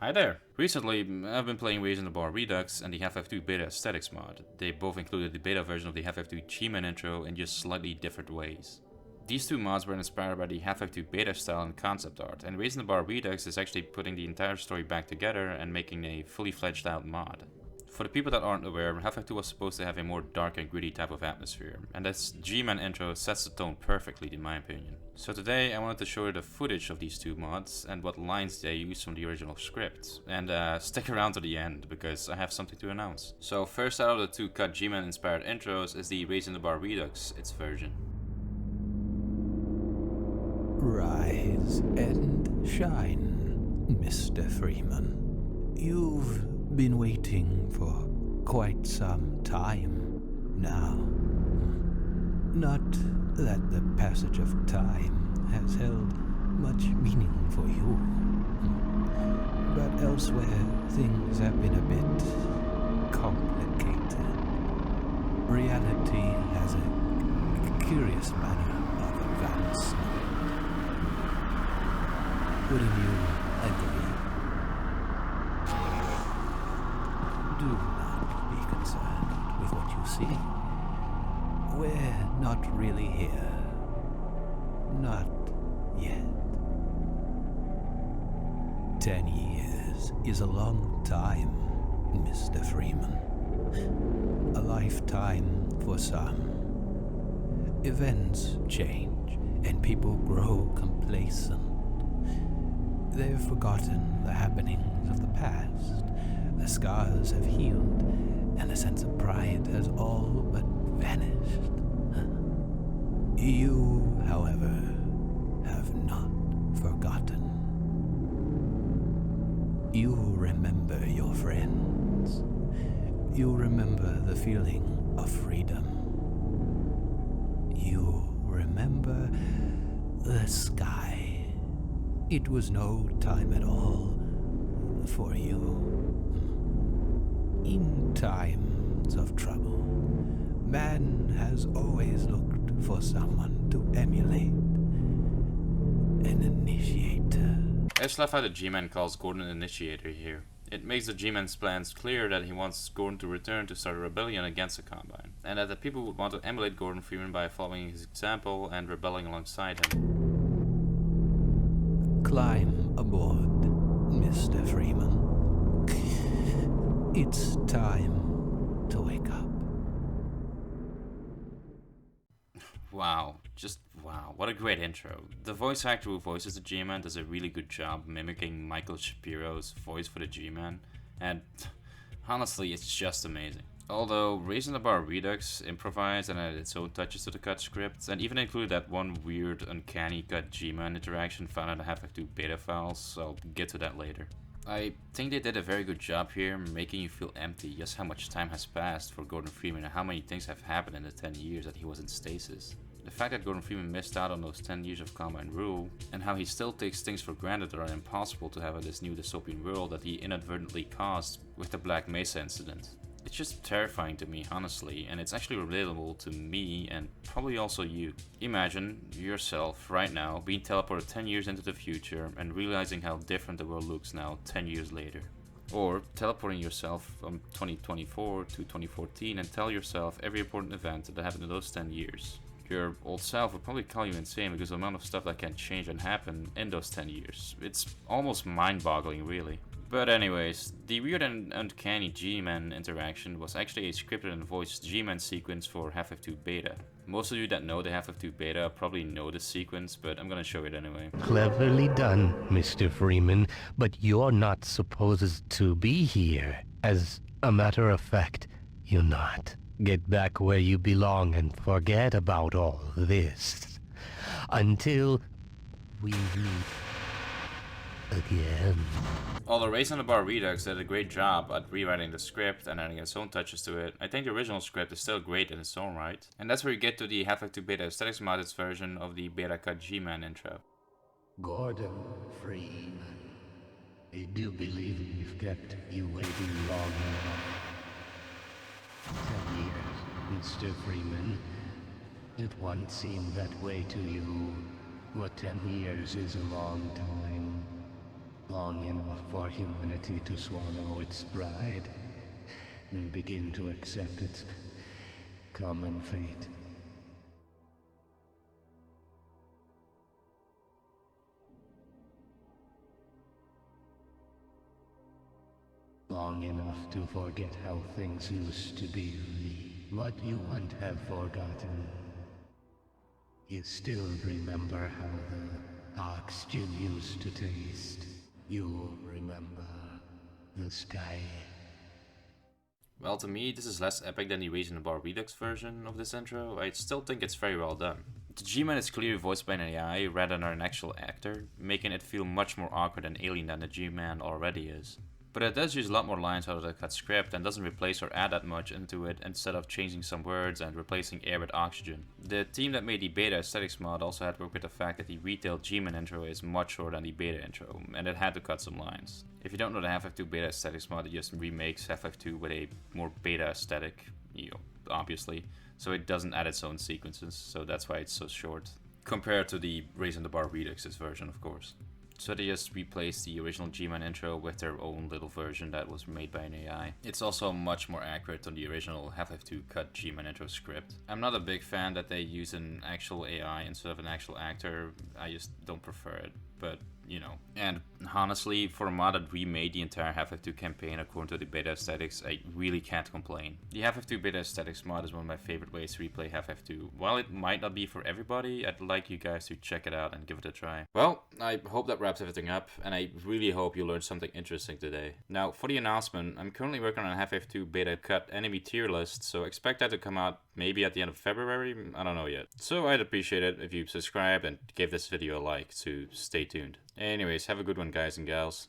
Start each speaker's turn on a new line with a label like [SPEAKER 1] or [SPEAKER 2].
[SPEAKER 1] Hi there! Recently, I've been playing Rλising The Bar Redux and the Hλlf-Life beta aesthetics mod. They both included the beta version of the Hλlf-Life Gman intro in just slightly different ways. These two mods were inspired by the Hλlf-Life beta style and concept art, and Rλising The Bar Redux is actually putting the entire story back together and making a fully fledged out mod. For the people that aren't aware, Hλlf-Life 2 was supposed to have a more dark and gritty type of atmosphere, and this Gman intro sets the tone perfectly in my opinion. So today I wanted to show you the footage of these two mods and what lines they use from the original script. And stick around to the end because I have something to announce. So first out of the two cut Gman inspired intros is the Rλising The Bar Redux, its version.
[SPEAKER 2] Rise and shine, Mr. Freeman. You've been waiting for quite some time now. Not that the passage of time has held much meaning for you, but elsewhere things have been a bit complicated. Reality has a curious manner of advancement. Wouldn't you agree? Do not be concerned with what you see. We're not really here. Not yet. 10 years is a long time, Mr. Freeman. A lifetime for some. Events change and people grow complacent. They've forgotten the happenings of the past. The scars have healed, and the sense of pride has all but vanished. You, however, have not forgotten. You remember your friends. You remember the feeling of freedom. You remember the sky. It was no time at all for you. In times of trouble, man has always looked for someone to emulate. An initiator.
[SPEAKER 1] I just love how the Gman calls Gordon an initiator here. It makes the Gman's plans clear that he wants Gordon to return to start a rebellion against the Combine, and that the people would want to emulate Gordon Freeman by following his example and rebelling alongside him.
[SPEAKER 2] Climb aboard, Mr. Freeman. It's time to wake up.
[SPEAKER 1] Wow, just wow, what a great intro. The voice actor who voices the Gman does a really good job mimicking Michael Shapiro's voice for the Gman, and honestly, it's just amazing. Although Rλising The Bar Redux improvised and added its own touches to the cut script, and even included that one weird, uncanny cut Gman interaction found in the Hλlf-Life 2 beta files, so I'll get to that later. I think they did a very good job here, making you feel empty just how much time has passed for Gordon Freeman and how many things have happened in the 10 years that he was in stasis. The fact that Gordon Freeman missed out on those 10 years of Combine rule, and how he still takes things for granted that are impossible to have in this new dystopian world that he inadvertently caused with the Black Mesa incident. It's just terrifying to me, honestly, and it's actually relatable to me and probably also you. Imagine yourself right now being teleported 10 years into the future and realizing how different the world looks now 10 years later. Or teleporting yourself from 2024 to 2014 and tell yourself every important event that happened in those 10 years. Your old self would probably call you insane because of the amount of stuff that can change and happen in those 10 years. It's almost mind-boggling, really. But anyways, the weird and uncanny Gman interaction was actually a scripted and voiced Gman sequence for Hλlf-Life 2 beta. Most of you that know the Hλlf-Life 2 beta probably know this sequence, but I'm gonna show it anyway.
[SPEAKER 3] Cleverly done, Mr. Freeman, but you're not supposed to be here. As a matter of fact, you're not. Get back where you belong and forget about all this. Until we meet again.
[SPEAKER 1] Although Rλising The Bar Redux did a great job at rewriting the script and adding its own touches to it, I think the original script is still great in its own right. And that's where you get to the Hλlf-Life 2 beta aesthetics modded's version of the beta cut Gman intro.
[SPEAKER 3] Gordon Freeman, I do believe we've kept you waiting long enough. 10 years, Mr. Freeman. It once seemed that way to you. But 10 years is a long time. Long enough for humanity to swallow its pride and begin to accept its common fate. Long enough to forget how things used to be. What you won't have forgotten. You still remember how the oxygen used to taste. You'll remember the sky.
[SPEAKER 1] Well, to me, this is less epic than the Rlising The Bar Redux version of this intro. I still think it's very well done. The Gman is clearly voiced by an AI rather than an actual actor, making it feel much more awkward and alien than the Gman already is. But it does use a lot more lines out of the cut script and doesn't replace or add that much into it instead of changing some words and replacing air with oxygen. The team that made the beta aesthetics mod also had to work with the fact that the retail Gman intro is much shorter than the beta intro, and it had to cut some lines. If you don't know the Hλlf-Life 2 beta aesthetics mod, it just remakes Hλlf-Life 2 with a more beta aesthetic, obviously, so it doesn't add its own sequences, so that's why it's so short. Compared to the Rlising The Bar Redux's version, of course. So they just replaced the original Gman intro with their own little version that was made by an AI. It's also much more accurate than the original Hλlf-Life 2 cut Gman intro script. I'm not a big fan that they use an actual AI instead of an actual actor. I just don't prefer it, but and honestly, for a mod that remade the entire Hλlf-Life 2 campaign according to the beta aesthetics, I really can't complain. The Hλlf-Life 2 beta aesthetics mod is one of my favorite ways to replay Hλlf-Life 2. While it might not be for everybody, I'd like you guys to check it out and give it a try. Well, I hope that wraps everything up, and I really hope you learned something interesting today. Now, for the announcement, I'm currently working on a Hλlf-Life 2 beta cut enemy tier list, so expect that to come out maybe at the end of February, I don't know yet. So I'd appreciate it if you subscribed and gave this video a like, so stay tuned. Anyways, have a good one, guys and gals.